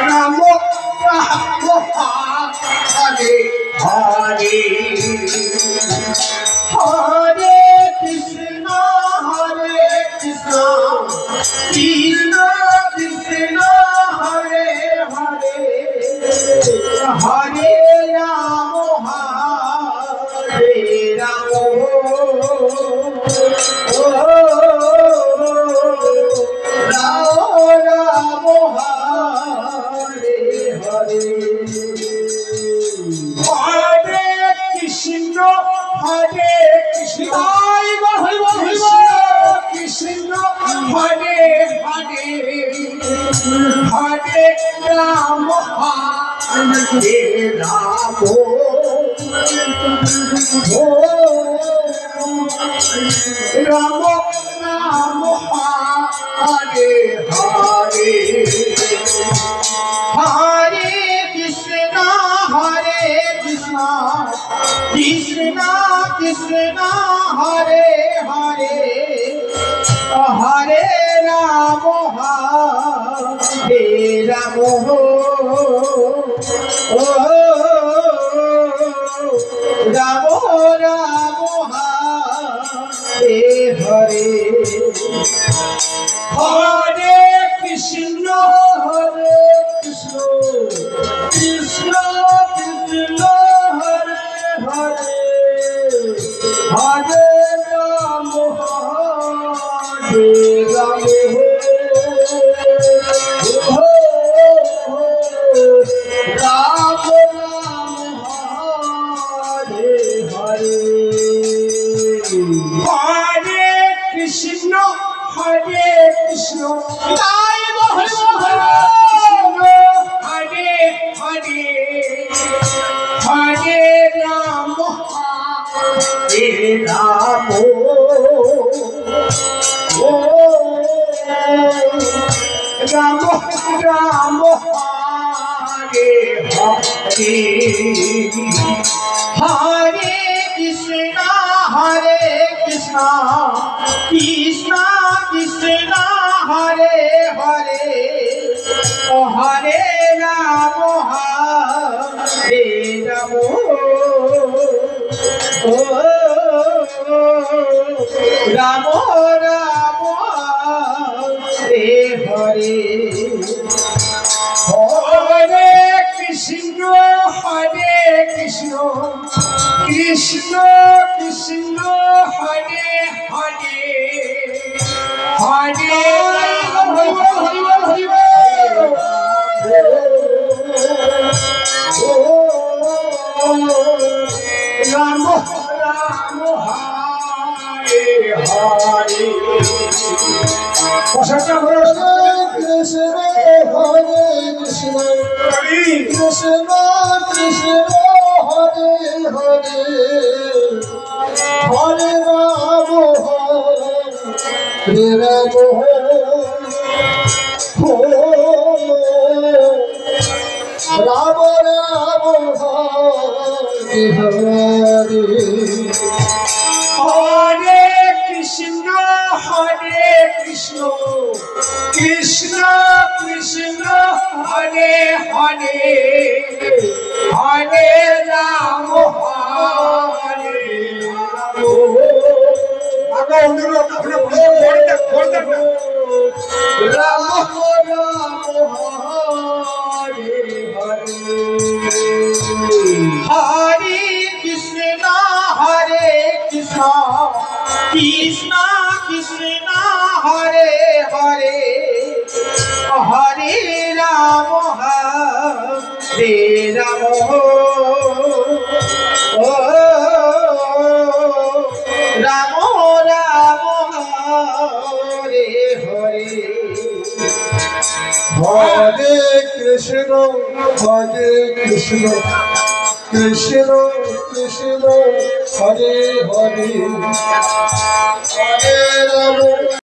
রাম হরে হরে হরে কৃষ্ণ কৃষ্ণ কৃষ্ণ হরে হরে হরে রাম রাম হরে হরে হরে কৃষ্ণ কৃষ্ণ কৃষ্ণ হরে হরে হরে রাম হরে রাম রাম রাম হরে হরে হরে কৃষ্ণ কৃষ্ণ কৃষ্ণ হরে হরে হরে রাম রাম রাম রাম হরে হরে হরে কৃষ্ণ কৃষ্ণ কৃষ্ণ কৃষ্ণ হরে হরে হরে রাম রাম রাম হরে হরে হরে কৃষ্ণ তাই হরে হরে হরে রাম রাম রাম রাম হরে হরে হরে কৃষ্ণ কৃষ্ণ কৃষ্ণ কৃষ্ণ হরে হরে হরে রাম রাম রাম রাম হরে হরে হরে কৃষ্ণ কৃষ্ণ কৃষ্ণ কৃষ্ণ হরে হরে হরে রাম রাম হরে হরে কৃষ্ণ কৃষ্ণ হরে কৃষ্ণ কৃষ্ণ কৃষ্ণ হরে হরে হরে রাম রাম রাম রাম হরে হরে হরে কৃষ্ণ কৃষ্ণ কৃষ্ণ কৃষ্ণ হরে হরে হরে রাম রাম হরে কৃষ্ণ কৃষ্ণ কৃষ্ণ হরে হরে হরে রাম রাম রাম রাম হরে হরে হরে কৃষ্ণ কৃষ্ণ কৃষ্ণ কৃষ্ণ হরে হরে হরে রাম